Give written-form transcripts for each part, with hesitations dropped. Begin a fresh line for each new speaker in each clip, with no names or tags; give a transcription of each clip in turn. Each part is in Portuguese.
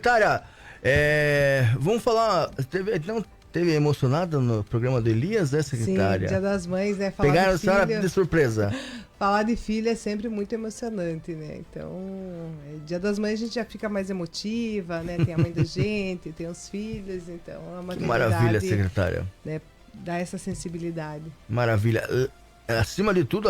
Secretária, vamos falar. Teve emocionada no programa do Elias, né, secretária?
Sim, Dia das Mães, né? Falar
Pegaram a
de filho,
senhora de surpresa.
falar de filho é sempre muito emocionante, né? Então, Dia das Mães a gente já fica mais emotiva, né? Tem a mãe da gente, tem os filhos, então é uma
Que maravilha, secretária.
Né? Dá essa sensibilidade.
Maravilha. Acima de tudo,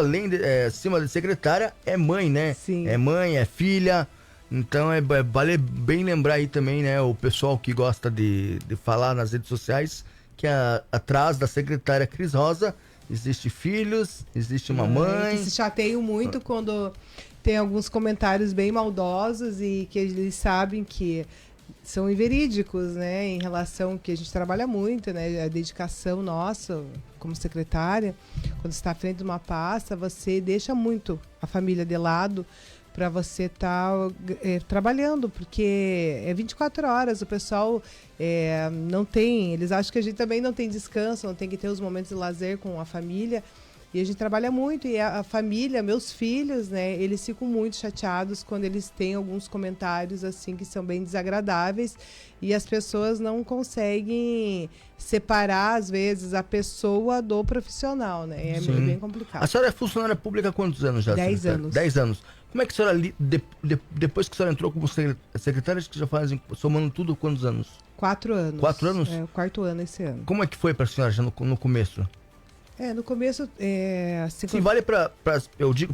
acima de secretária, é mãe, né?
Sim.
É mãe, é filha. Então vale bem lembrar aí também, né? O pessoal que gosta de falar nas redes sociais que atrás da secretária Cris Rosa existe filhos, existe uma mãe.
Que se chateiam muito quando tem alguns comentários bem maldosos e que eles sabem que são inverídicos, né? Em relação que a gente trabalha muito, né? A dedicação nossa como secretária, quando está à frente de uma pasta, você deixa muito a família de lado para você estar trabalhando, porque é 24 horas, o pessoal não tem, eles acham que a gente também não tem descanso, não tem que ter os momentos de lazer com a família, e a gente trabalha muito, e a família, meus filhos, né, eles ficam muito chateados quando eles têm alguns comentários assim que são bem desagradáveis, e as pessoas não conseguem separar, às vezes, a pessoa do profissional, né, é bem complicado.
A senhora é funcionária pública há quantos anos já?
10 anos.
10 anos. Como é que a senhora, depois que a senhora entrou como secretária, acho que já fazem, somando tudo, quantos anos?
4 anos.
4 anos?
É, o 4º ano esse ano.
Como é que foi para a senhora já no começo?
No começo... assim,
sim, vale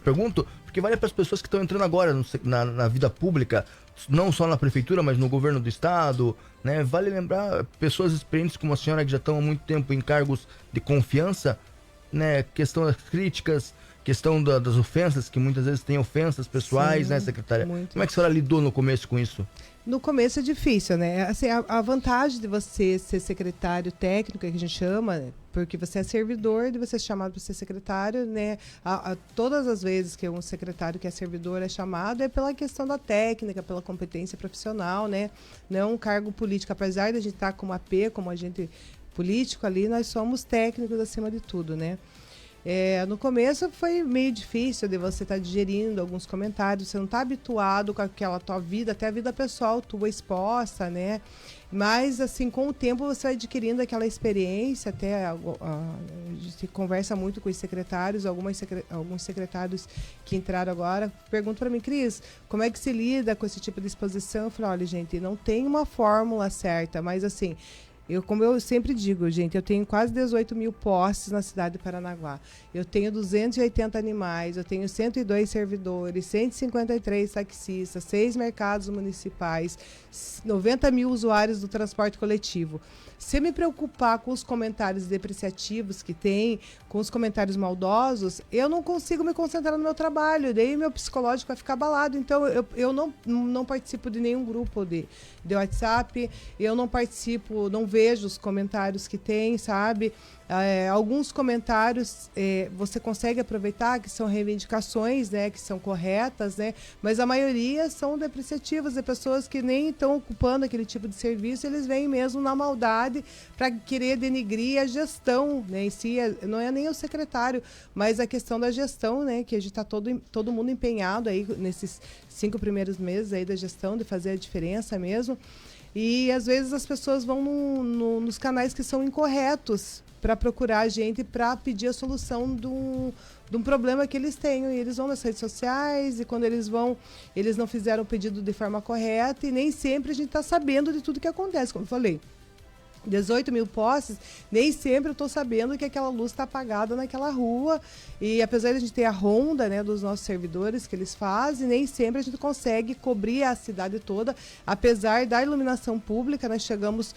pergunto, porque vale para as pessoas que estão entrando agora na vida pública, não só na prefeitura, mas no governo do estado, né? Vale lembrar pessoas experientes como a senhora, que já estão há muito tempo em cargos de confiança, né? Questão das críticas, questão das ofensas, que muitas vezes tem ofensas pessoais, sim, né, secretária? Muito. Como é que a senhora lidou no começo com isso?
No começo é difícil, né? Assim, a vantagem de você ser secretário técnico, que a gente chama, porque você é servidor, de você ser chamado para ser secretário, né? Todas as vezes que um secretário que é servidor é chamado, é pela questão da técnica, pela competência profissional, né? Não é um cargo político. Apesar de a gente estar como AP, como agente político ali, nós somos técnicos acima de tudo, né? No começo foi meio difícil de você estar digerindo alguns comentários, você não está habituado com aquela tua vida, até a vida pessoal tua exposta, né? Mas, assim, com o tempo você vai adquirindo aquela experiência, até a gente conversa muito com os secretários, alguns secretários que entraram agora, perguntam para mim, Cris, como é que se lida com esse tipo de exposição? Eu falei, olha, gente, não tem uma fórmula certa, mas, assim... como eu sempre digo, gente, eu tenho quase 18 mil postes na cidade de Paranaguá. Eu tenho 280 animais, eu tenho 102 servidores, 153 taxistas, 6 mercados municipais, 90 mil usuários do transporte coletivo. Se eu me preocupar com os comentários depreciativos que tem, com os comentários maldosos, eu não consigo me concentrar no meu trabalho, daí meu psicológico vai ficar abalado. Então, eu não participo de nenhum grupo de WhatsApp, eu não participo, não vejo os comentários que tem, sabe? Alguns comentários você consegue aproveitar, que são reivindicações, né, que são corretas, né, mas a maioria são depreciativas, de pessoas que nem estão ocupando aquele tipo de serviço, eles vêm mesmo na maldade para querer denigrir a gestão, né, em si, não é nem o secretário, mas a questão da gestão, né, que a gente está todo mundo empenhado aí nesses 5 primeiros meses aí da gestão, de fazer a diferença mesmo. E às vezes as pessoas vão nos canais que são incorretos para procurar a gente para pedir a solução de um problema que eles têm. E eles vão nas redes sociais e quando eles vão, eles não fizeram o pedido de forma correta e nem sempre a gente está sabendo de tudo que acontece. Como eu falei, 18 mil postes, nem sempre eu estou sabendo que aquela luz está apagada naquela rua. E apesar de a gente ter a ronda, né, dos nossos servidores que eles fazem, nem sempre a gente consegue cobrir a cidade toda. Apesar da iluminação pública, nós chegamos...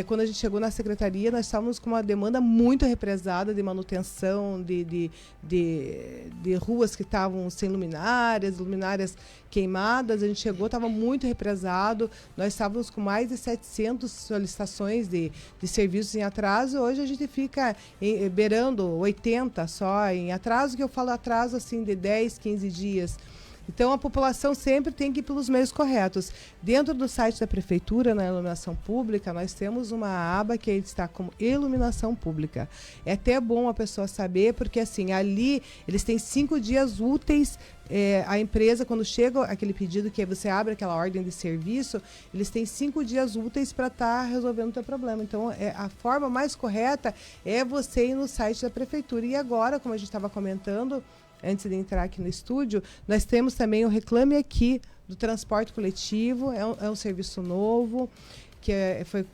quando a gente chegou na secretaria, nós estávamos com uma demanda muito represada de manutenção, de ruas que estavam sem luminárias queimadas. A gente chegou, estava muito represado. Nós estávamos com mais de 700 solicitações de serviços em atraso. Hoje a gente fica beirando 80 só em atraso, que eu falo atraso assim de 10, 15 dias. Então, a população sempre tem que ir pelos meios corretos. Dentro do site da Prefeitura, na iluminação pública, nós temos uma aba que está como iluminação pública. É até bom a pessoa saber, porque assim, ali eles têm 5 dias úteis. A empresa, quando chega aquele pedido que você abre aquela ordem de serviço, eles têm 5 dias úteis para estar resolvendo o teu problema. Então, a forma mais correta é você ir no site da Prefeitura. E agora, como a gente estava comentando, antes de entrar aqui no estúdio, nós temos também o Reclame Aqui do transporte coletivo, é um serviço novo, que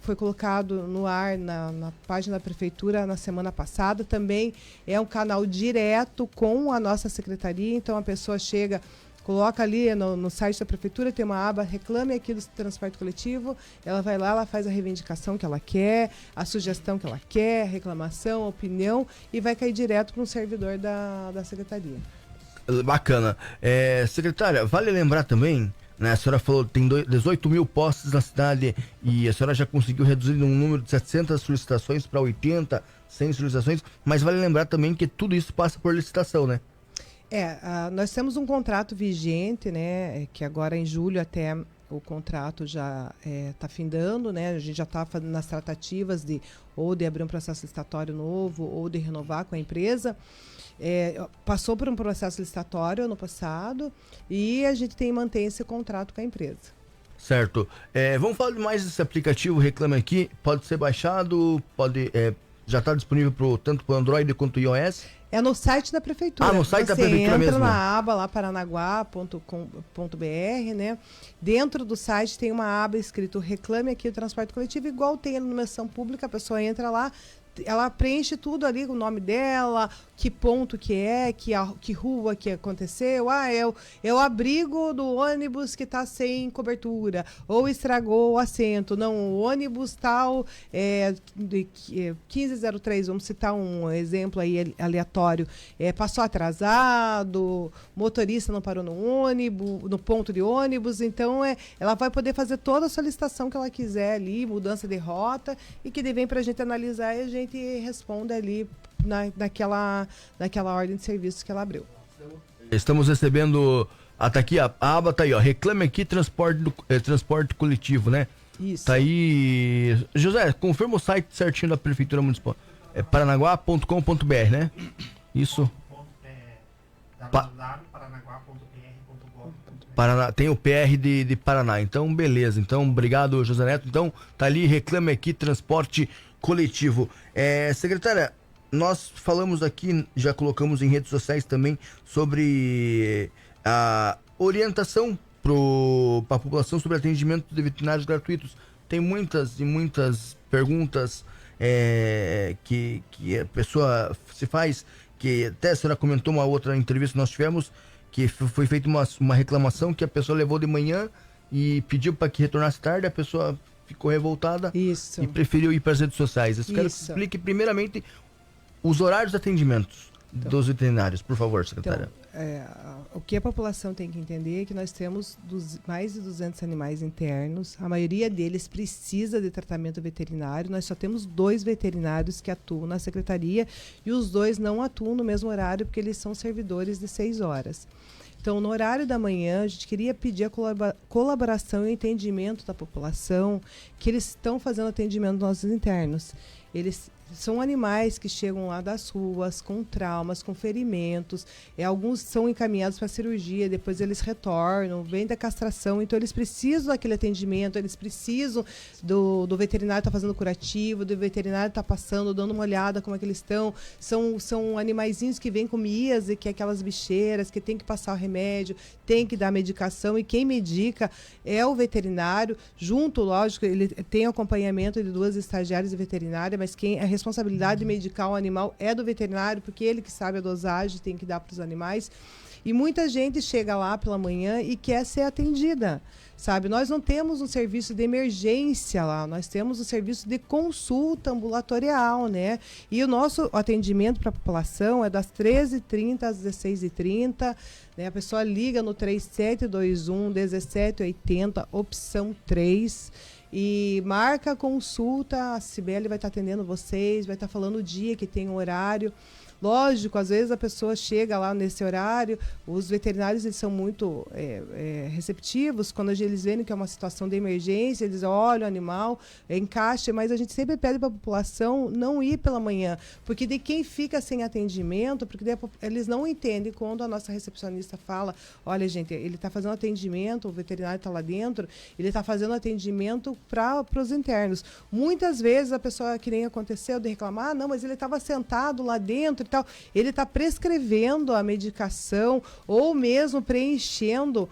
foi colocado no ar na página da Prefeitura na semana passada. Também é um canal direto com a nossa secretaria, então a pessoa chega, coloca ali no site da Prefeitura, tem uma aba Reclame Aqui do transporte coletivo, ela vai lá, ela faz a reivindicação que ela quer, a sugestão que ela quer, reclamação, opinião, e vai cair direto para um servidor da secretaria.
Bacana. Secretária, vale lembrar também, né, a senhora falou que tem 18 mil postes na cidade e a senhora já conseguiu reduzir um número de 700 solicitações para 80, 100 solicitações, mas vale lembrar também que tudo isso passa por licitação, né?
Nós temos um contrato vigente, né, que agora em julho até o contrato já está findando, né, a gente já está nas tratativas de abrir um processo licitatório novo ou de renovar com a empresa. Passou por um processo licitatório ano passado e a gente mantém esse contrato com a empresa.
Certo. Vamos falar mais desse aplicativo Reclame Aqui. Pode ser baixado, já está disponível tanto para o Android quanto o iOS?
É no site da Prefeitura.
No site da Prefeitura mesmo.
Você entra na aba lá, paranaguá.com.br, né? Dentro do site tem uma aba escrito Reclame Aqui o transporte coletivo, igual tem a iluminação pública, a pessoa entra lá, ela preenche tudo ali, o nome dela, que ponto que rua que aconteceu. É o abrigo do ônibus que está sem cobertura, ou estragou o assento. Não, o ônibus tal, de 1503, vamos citar um exemplo aí aleatório, passou atrasado, motorista não parou no ponto de ônibus, então ela vai poder fazer toda a solicitação que ela quiser ali, mudança de rota, e que vem para a gente analisar e a gente responde ali naquela ordem de serviços que ela abriu.
Estamos recebendo, tá aqui, a aba tá aí, ó, Reclame Aqui transporte coletivo, né?
Isso.
Tá aí. José, confirma o site certinho da Prefeitura Municipal. Paranaguá.com.br, né? Isso. Tem o PR de Paraná, então beleza. Então, obrigado, José Neto. Então, tá ali, Reclame Aqui transporte coletivo. Secretária, nós falamos aqui, já colocamos em redes sociais também sobre a orientação para a população sobre atendimento de veterinários gratuitos. Tem muitas e muitas perguntas que a pessoa se faz, que até a senhora comentou uma outra entrevista que nós tivemos, que foi feita uma reclamação que a pessoa levou de manhã e pediu para que retornasse tarde, a pessoa ficou revoltada.
Isso.
E preferiu ir para as redes sociais. Eu quero que explique primeiramente os horários de atendimentos dos veterinários, por favor, secretária.
O que a população tem que entender é que nós temos mais de 200 animais internos, a maioria deles precisa de tratamento veterinário, nós só temos 2 veterinários que atuam na secretaria e os 2 não atuam no mesmo horário porque eles são servidores de 6 horas. Então, no horário da manhã, a gente queria pedir a colaboração e entendimento da população que eles estão fazendo atendimento dos nossos internos. Eles são animais que chegam lá das ruas com traumas, com ferimentos. Alguns são encaminhados para cirurgia, depois eles retornam, vêm da castração. Então, eles precisam daquele atendimento, eles precisam do veterinário estar fazendo curativo, do veterinário estar passando, dando uma olhada como é que eles estão. São animaizinhos que vêm com miase, que é aquelas bicheiras, que tem que passar o remédio, tem que dar medicação. E quem medica é o veterinário. Junto, lógico, ele tem acompanhamento de 2 estagiárias de veterinária, mas a responsabilidade de medicar o animal é do veterinário, porque ele que sabe a dosagem, tem que dar para os animais. E muita gente chega lá pela manhã e quer ser atendida, sabe? Nós não temos um serviço de emergência lá, nós temos um serviço de consulta ambulatorial, né? E o nosso atendimento para a população é das 13h30 às 16h30, né? A pessoa liga no 3721-1780, opção 3, e marca a consulta, a Cibele vai estar atendendo vocês, vai estar falando o dia que tem o horário. Lógico, às vezes a pessoa chega lá nesse horário, os veterinários eles são muito receptivos, quando eles veem que é uma situação de emergência, eles olham o animal, encaixa, mas a gente sempre pede para a população não ir pela manhã, porque de quem fica sem atendimento, porque eles não entendem quando a nossa recepcionista fala, olha gente, ele está fazendo atendimento, o veterinário está lá dentro, ele está fazendo atendimento para os internos. Muitas vezes a pessoa, que nem aconteceu, de reclamar, não, mas ele estava sentado lá dentro e tal, ele está prescrevendo a medicação ou mesmo preenchendo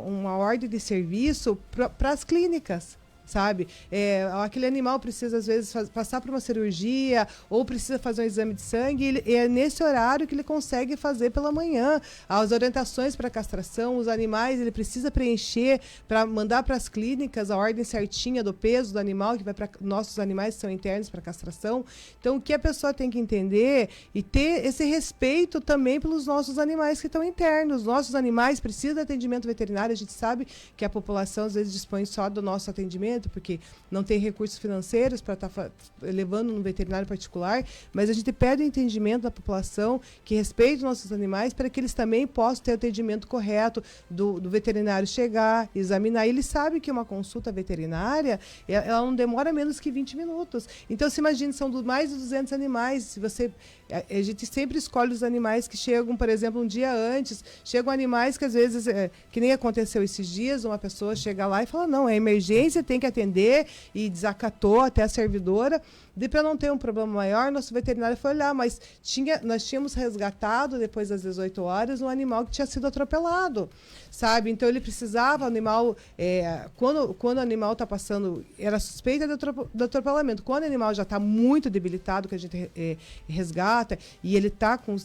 uma ordem de serviço para as clínicas. Sabe? Aquele animal precisa, às vezes, passar por uma cirurgia ou precisa fazer um exame de sangue, é nesse horário que ele consegue fazer pela manhã. As orientações para castração, os animais, ele precisa preencher para mandar para as clínicas a ordem certinha do peso do animal, que vai para nossos animais que são internos para castração. Então, o que a pessoa tem que entender e ter esse respeito também pelos nossos animais que estão internos. Nossos animais precisam de atendimento veterinário, a gente sabe que a população, às vezes, dispõe só do nosso atendimento, porque não tem recursos financeiros para estar levando no veterinário particular, mas a gente pede o entendimento da população que respeite os nossos animais para que eles também possam ter o atendimento correto do veterinário chegar, examinar. E ele sabe que uma consulta veterinária, ela não demora menos que 20 minutos. Então, se imagina, são mais de 200 animais. Se você... A gente sempre escolhe os animais que chegam, por exemplo, um dia antes. Chegam animais que, às vezes, que nem aconteceu esses dias, uma pessoa chega lá e fala, não, é emergência, tem que atender, e desacatou até a servidora. E para não ter um problema maior, nosso veterinário foi olhar, mas nós tínhamos resgatado, depois das 18 horas, um animal que tinha sido atropelado, sabe? Então, ele precisava, o animal, quando o animal está passando, era suspeita do atropelamento. Quando o animal já está muito debilitado, que a gente resgata, e ele está com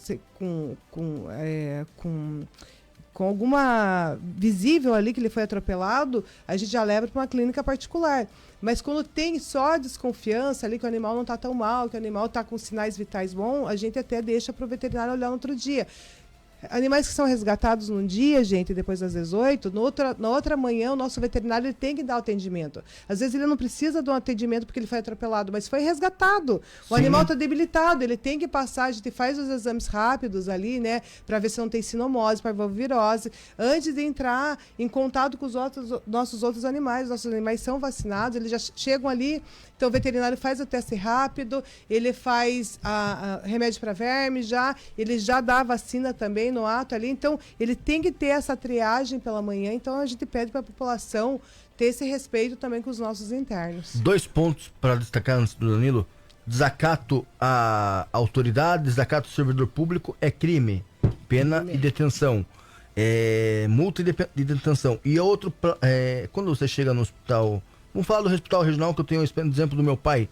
alguma visível ali que ele foi atropelado, a gente já leva para uma clínica particular. Mas quando tem só desconfiança ali que o animal não está tão mal, que o animal está com sinais vitais bons, a gente até deixa para o veterinário olhar no outro dia. Animais que são resgatados num dia, gente, depois das 18, na outra manhã o nosso veterinário ele tem que dar o atendimento. Às vezes ele não precisa de um atendimento porque ele foi atropelado, mas foi resgatado. O animal está debilitado, ele tem que passar, a gente faz os exames rápidos ali, né, para ver se não tem sinomose, parvovirose, antes de entrar em contato com os nossos outros animais. Nossos animais são vacinados, eles já chegam ali, então o veterinário faz o teste rápido, ele faz remédio para verme ele já dá a vacina também no ato ali, então ele tem que ter essa triagem pela manhã, então a gente pede para a população ter esse respeito também com os nossos internos. 2 pontos para destacar antes do Danilo: desacato à autoridade, desacato ao servidor público é crime, pena e detenção, multa e detenção. E outro, quando você chega no hospital, vamos falar do hospital regional, que eu tenho um exemplo do meu pai,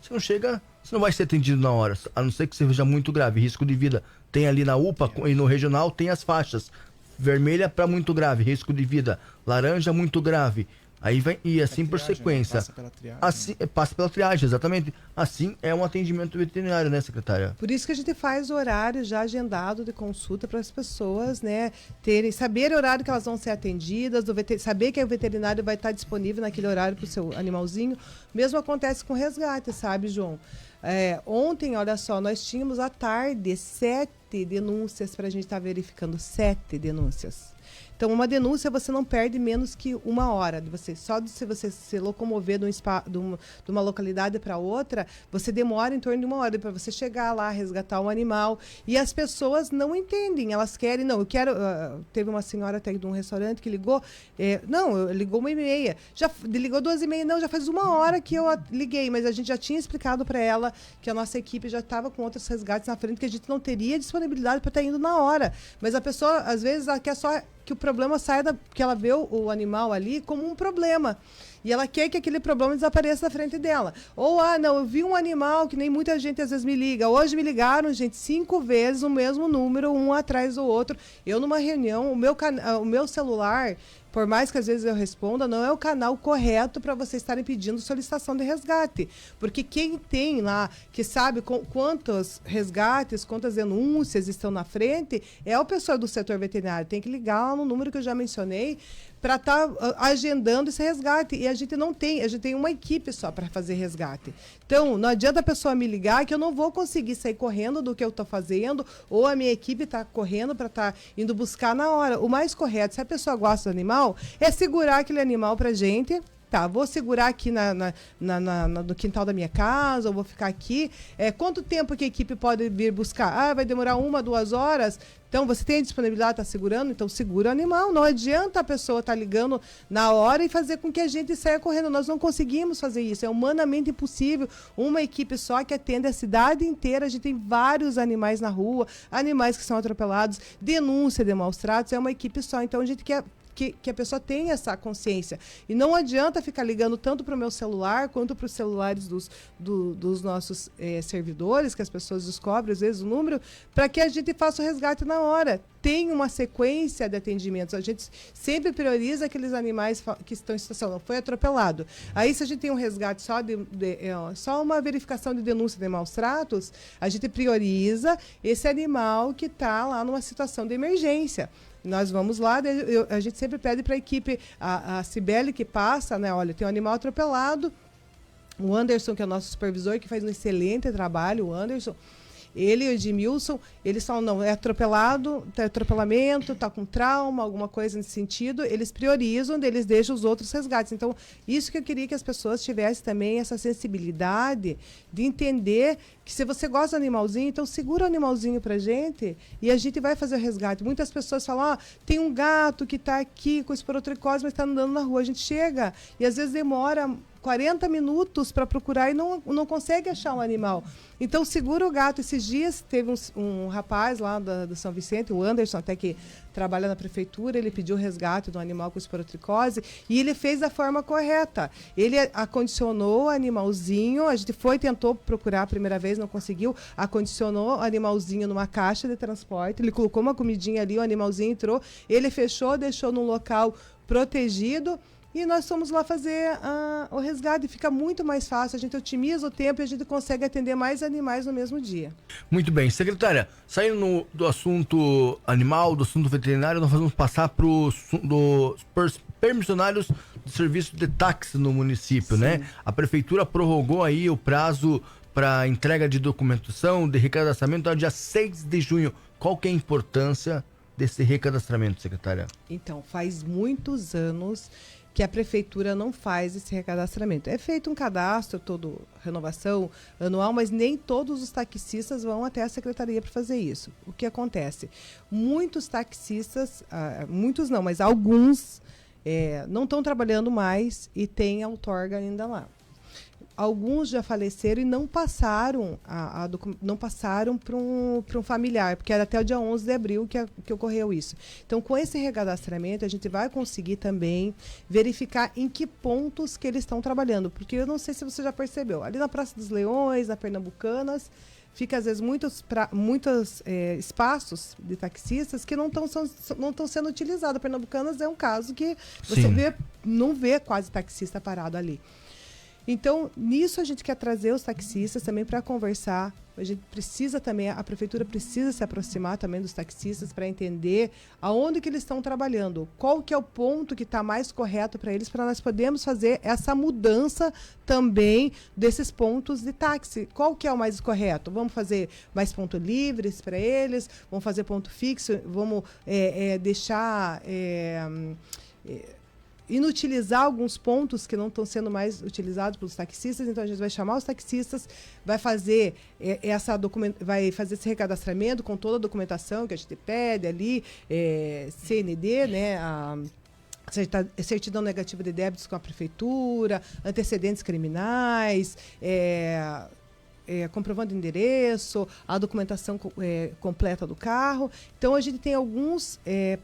você não chega, você não vai ser atendido na hora, a não ser que seja muito grave, risco de vida. Tem ali na UPA e no regional tem as faixas. Vermelha para muito grave, risco de vida. Laranja, muito grave. Aí vem, e assim por sequência. Passa pela triagem. Assim, passa pela triagem, exatamente. Assim é um atendimento veterinário, né, secretária? Por isso que a gente faz o horário já agendado de consulta para as pessoas, né, saber o horário que elas vão ser atendidas, saber que o veterinário vai estar disponível naquele horário para o seu animalzinho. Mesmo acontece com resgate, sabe, João? Ontem, olha só, nós tínhamos à tarde 7 denúncias para a gente estar verificando, 7 denúncias. Então, uma denúncia você não perde menos que 1 hora. Só se você se locomover de uma localidade para outra, você demora em torno de 1 hora para você chegar lá, resgatar um animal. E as pessoas não entendem, elas querem, não, eu quero... teve uma senhora até de um restaurante que ligou, ligou 1h30, ligou 2h30, não, já faz 1 hora que eu liguei, mas a gente já tinha explicado para ela que a nossa equipe já estava com outros resgates na frente, que a gente não teria disponibilidade para estar indo na hora. Mas a pessoa, às vezes, ela quer só que o problema saia que ela vê o animal ali como um problema. E ela quer que aquele problema desapareça da frente dela. Ou, não, eu vi um animal, que nem muita gente às vezes me liga. Hoje me ligaram, gente, 5 vezes o mesmo número, um atrás do outro. Eu numa reunião, o meu celular, por mais que às vezes eu responda, não é o canal correto para vocês estarem pedindo solicitação de resgate. Porque quem tem lá, que sabe quantos resgates, quantas denúncias estão na frente, é o pessoal do setor veterinário. Tem que ligar no número que eu já mencionei, para estar agendando esse resgate. E a gente tem uma equipe só para fazer resgate. Então, não adianta a pessoa me ligar que eu não vou conseguir sair correndo do que eu estou fazendo, ou a minha equipe está correndo para estar indo buscar na hora. O mais correto, se a pessoa gosta do animal, é segurar aquele animal para a gente. Tá, vou segurar aqui no quintal da minha casa, ou vou ficar aqui. Quanto tempo que a equipe pode vir buscar? Vai demorar 1, 2 horas. Então, você tem a disponibilidade, está segurando? Então, segura o animal. Não adianta a pessoa estar ligando na hora e fazer com que a gente saia correndo. Nós não conseguimos fazer isso. É humanamente impossível. Uma equipe só que atende a cidade inteira. A gente tem vários animais na rua, animais que são atropelados, denúncia de maus tratos. É uma equipe só. Então, a gente quer que a pessoa tenha essa consciência. E não adianta ficar ligando tanto para o meu celular quanto para os celulares dos nossos servidores, que as pessoas descobrem, às vezes, o número, para que a gente faça o resgate na hora. Tem uma sequência de atendimentos. A gente sempre prioriza aqueles animais que estão em situação. Não foi atropelado. Aí, se a gente tem um resgate só uma verificação de denúncia de maus tratos, a gente prioriza esse animal que está lá numa situação de emergência. Nós vamos lá, a gente sempre pede para a equipe, a Cibele que passa, né? Olha, tem um animal atropelado, o Anderson, que é o nosso supervisor, que faz um excelente trabalho, o Anderson, ele e o Edmilson, eles falam, não, é atropelado, é atropelamento, está com trauma, alguma coisa nesse sentido, eles priorizam, eles deixam os outros resgates. Então, isso que eu queria que as pessoas tivessem também, essa sensibilidade de entender que se você gosta do animalzinho, então segura o animalzinho pra gente e a gente vai fazer o resgate. Muitas pessoas falam, tem um gato que está aqui com esporotricose, mas está andando na rua. A gente chega e às vezes demora 40 minutos para procurar e não consegue achar um animal. Então, segura o gato. Esses dias teve um rapaz lá do São Vicente, o Anderson, até que trabalha na prefeitura, ele pediu o resgate de um animal com esporotricose e ele fez da forma correta. Ele acondicionou o animalzinho, a gente tentou procurar a primeira vez, não conseguiu, acondicionou o animalzinho numa caixa de transporte, ele colocou uma comidinha ali, o animalzinho entrou, ele fechou, deixou num local protegido. E nós fomos lá fazer o resgate. Fica muito mais fácil, a gente otimiza o tempo e a gente consegue atender mais animais no mesmo dia.
Muito bem. Secretária, saindo do assunto animal, do assunto veterinário, nós vamos passar para os permissionários do serviço de táxi no município, Sim. né? A prefeitura prorrogou aí o prazo para entrega de documentação, de recadastramento ao dia 6 de junho. Qual que é a importância desse recadastramento, secretária?
Então, faz muitos anos que a prefeitura não faz esse recadastramento. É feito um cadastro, renovação anual, mas nem todos os taxistas vão até a secretaria para fazer isso. O que acontece? Muitos taxistas, muitos não, mas alguns não estão trabalhando mais e tem a outorga ainda lá. Alguns já faleceram e não passaram para um familiar, porque era até o dia 11 de abril que ocorreu isso. Então, com esse recadastramento, a gente vai conseguir também verificar em que pontos que eles estão trabalhando, porque eu não sei se você já percebeu, ali na Praça dos Leões, na Pernambucanas, fica às vezes muitos espaços de taxistas que não estão sendo utilizados. Pernambucanas é um caso que você não vê quase taxista parado ali. Então, nisso a gente quer trazer os taxistas também para conversar. A gente precisa também, a prefeitura precisa se aproximar também dos taxistas para entender aonde que eles estão trabalhando, qual que é o ponto que está mais correto para eles, para nós podermos fazer essa mudança também desses pontos de táxi. Qual que é o mais correto? Vamos fazer mais pontos livres para eles? Vamos fazer ponto fixo? Vamos deixar... inutilizar alguns pontos que não estão sendo mais utilizados pelos taxistas, então a gente vai chamar os taxistas, vai fazer esse recadastramento com toda a documentação que a gente pede ali, CND, né, a certidão negativa de débitos com a prefeitura, antecedentes criminais, comprovando endereço, a documentação completa do carro. Então, a gente tem alguns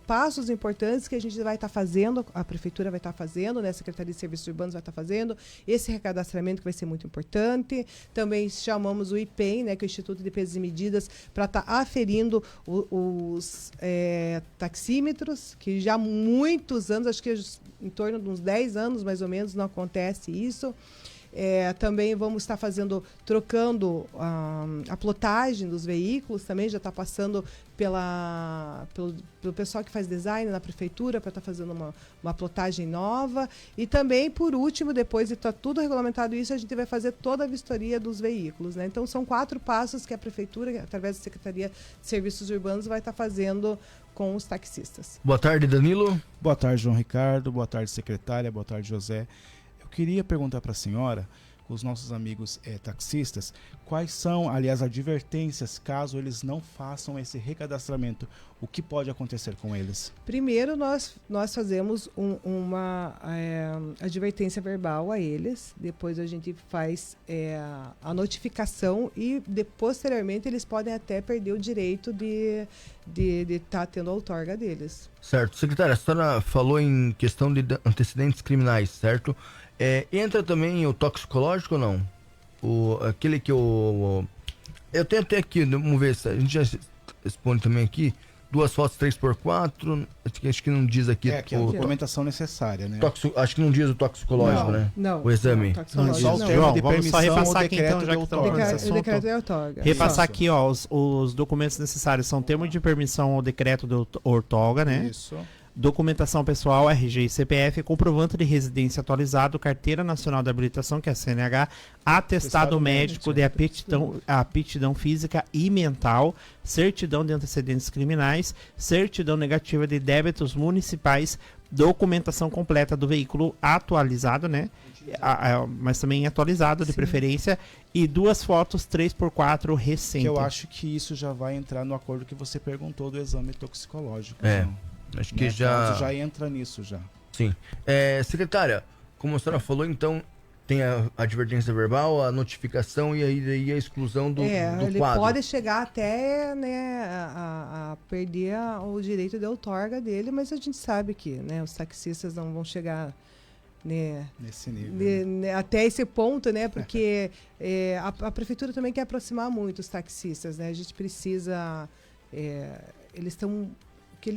passos importantes que a gente vai estar fazendo, a prefeitura vai estar fazendo, né? A Secretaria de Serviços Urbanos vai estar fazendo, esse recadastramento que vai ser muito importante. Também chamamos o IPEM, né, que é o Instituto de Pesos e Medidas, para estar aferindo os taxímetros, que já há muitos anos, acho que em torno de uns 10 anos, mais ou menos, não acontece isso. Também vamos estar trocando a plotagem dos veículos, também já está passando pelo pessoal que faz design na prefeitura para estar fazendo uma plotagem nova. E também, por último, depois de estar tudo regulamentado isso, a gente vai fazer toda a vistoria dos veículos, né? Então, são 4 passos que a prefeitura, através da Secretaria de Serviços Urbanos, vai estar fazendo com os taxistas.
Boa tarde, Danilo.
Boa tarde, João Ricardo. Boa tarde, secretária. Boa tarde, José. Eu queria perguntar para a senhora, com os nossos amigos taxistas, quais são, aliás, advertências caso eles não façam esse recadastramento? O que pode acontecer com eles?
Primeiro, nós fazemos uma advertência verbal a eles, depois a gente faz a notificação e, posteriormente, eles podem até perder o direito de estar tendo a outorga deles.
Certo. Secretária, a senhora falou em questão de antecedentes criminais, certo? Entra também o toxicológico ou não? Aquele que eu tenho até aqui, vamos ver se a gente já responde também aqui. 2 fotos 3x4, acho que não diz aqui.
Aqui é a documentação necessária, né?
Acho que não diz o toxicológico, né?
Não.
O exame.
Não,
só o
não.
termo de
Vamos
permissão,
só repassar
o
aqui
decreto
então, já
de
que estamos
outorga.
nesse
O
assunto.
decreto de outorga.
Repassar
Isso.
aqui, ó, os documentos necessários são termo de permissão ou decreto de outorga, né?
Isso.
Documentação pessoal, RG e CPF, comprovante de residência atualizado, carteira nacional de habilitação, que é a CNH, atestado médico de aptidão física e mental, certidão de antecedentes criminais, certidão negativa de débitos municipais, documentação completa do veículo atualizado, né? Mas também atualizado, de
Sim.
preferência, e 2 fotos 3x4 recente.
Que eu acho que isso já vai entrar no acordo que você perguntou do exame toxicológico.
Acho que
já entra nisso já.
Sim. Secretária, como a senhora falou, então tem a advertência verbal, a notificação e aí a exclusão do
ele
quadro.
pode chegar até, né, a perder o direito de outorga dele, mas a gente sabe que, né, os taxistas não vão chegar, né,
Nesse nível.
até esse ponto, né, porque a prefeitura também quer aproximar muito os taxistas, né, a gente precisa, eles estão,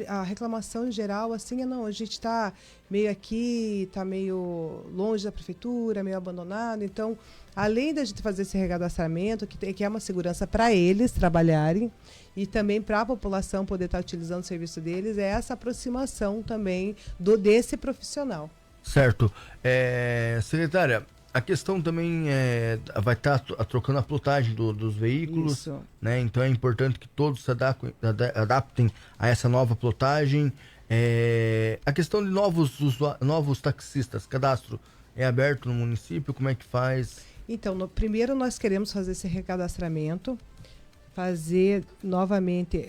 a reclamação em geral, assim, não, a gente está meio aqui, está meio longe da prefeitura, meio abandonado, então, além da gente fazer esse recadastramento, que é uma segurança para eles trabalharem, e também para a população poder estar utilizando o serviço deles, é essa aproximação também desse profissional.
Certo. Secretária, a questão também vai estar trocando a plotagem dos veículos,
Isso.
né? Então é importante que todos se adaptem a essa nova plotagem. A questão de novos taxistas, cadastro é aberto no município? Como é que faz?
Então, primeiro nós queremos fazer esse recadastramento, fazer novamente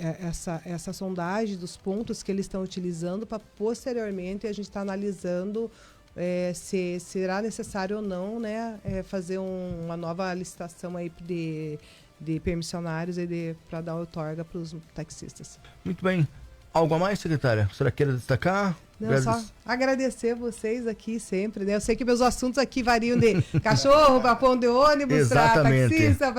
essa sondagem dos pontos que eles estão utilizando, para posteriormente a gente estar analisando se será necessário ou não, né, fazer uma nova licitação aí de permissionários para dar outorga para os taxistas.
Muito bem. Algo a mais, secretária? A senhora queira destacar?
Não, só agradecer vocês aqui sempre, né? Eu sei que meus assuntos aqui variam de cachorro para pão de ônibus, para taxista,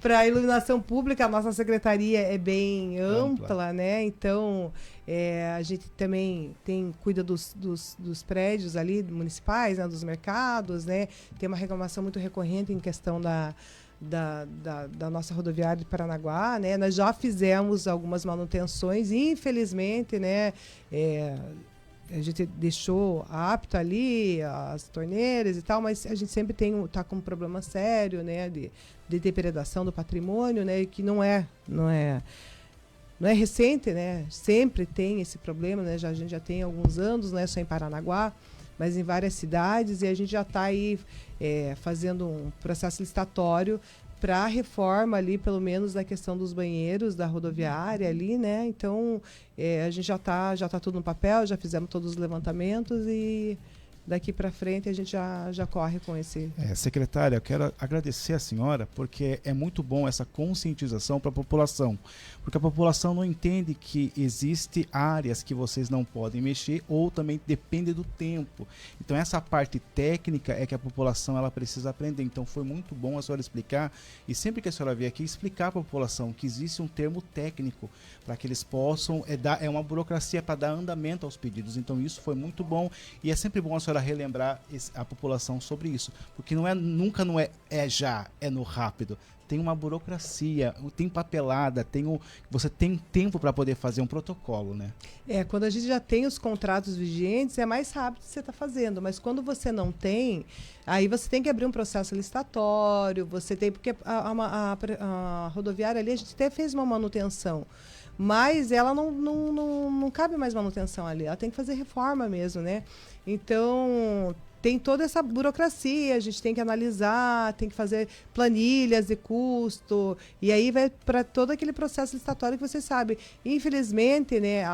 para iluminação pública. A nossa secretaria é bem ampla, né? Então, a gente também cuida dos prédios ali municipais, né? Dos mercados, né? Tem uma reclamação muito recorrente em questão da nossa rodoviária de Paranaguá, né? Nós já fizemos algumas manutenções, infelizmente, né? A gente deixou apto ali as torneiras e tal, mas a gente sempre está com um problema sério, né? De depredação do patrimônio, né? Que não é recente, né? Sempre tem esse problema, né? A gente já tem alguns anos, não é só em Paranaguá, mas em várias cidades, e a gente já está aí fazendo um processo licitatório para a reforma ali, pelo menos na questão dos banheiros da rodoviária ali, né? Então, a gente já tá tudo no papel, já fizemos todos os levantamentos e daqui para frente a gente já corre com esse...
Secretária, eu quero agradecer a senhora, porque é muito bom essa conscientização para a população, porque a população não entende que existe áreas que vocês não podem mexer ou também depende do tempo. Então essa parte técnica é que a população ela precisa aprender. Então foi muito bom a senhora explicar, e sempre que a senhora vier aqui explicar para a população que existe um termo técnico para que eles possam, é uma burocracia para dar andamento aos pedidos. Então isso foi muito bom, e é sempre bom a senhora para relembrar a população sobre isso. Porque nunca é já, é no rápido. Tem uma burocracia, tem papelada, você tem tempo para poder fazer um protocolo, né?
Quando a gente já tem os contratos vigentes, é mais rápido que você está fazendo. Mas quando você não tem, aí você tem que abrir um processo licitatório, porque a rodoviária ali, a gente até fez uma manutenção. Mas ela não cabe mais manutenção ali, ela tem que fazer reforma mesmo, né? Então, tem toda essa burocracia, a gente tem que analisar, tem que fazer planilhas de custo, e aí vai para todo aquele processo licitatório que você sabe. Infelizmente, né,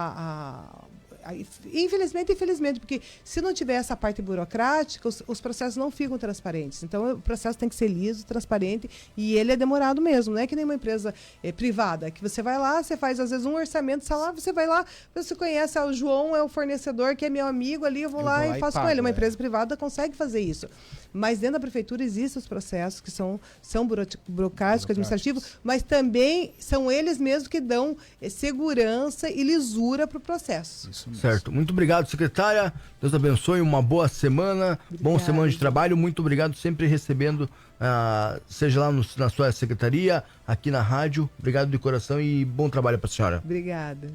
infelizmente, porque se não tiver essa parte burocrática, os processos não ficam transparentes. Então, o processo tem que ser liso, transparente, e ele é demorado mesmo. Não é que nem uma empresa privada, que você vai lá, você faz, às vezes, um orçamento, você vai lá, você conhece, o João é o fornecedor, que é meu amigo ali, eu vou lá e faço com ele. Uma empresa privada consegue fazer isso. Mas dentro da prefeitura existem os processos que são burocráticos, administrativos, mas também são eles mesmos que dão segurança e lisura para o processo.
Isso mesmo.
Certo. Muito obrigado, secretária. Deus abençoe. Uma boa semana. Bom semana de trabalho. Muito obrigado. Sempre recebendo, seja lá na sua secretaria, aqui na rádio. Obrigado de coração e bom trabalho para a senhora.
Obrigada.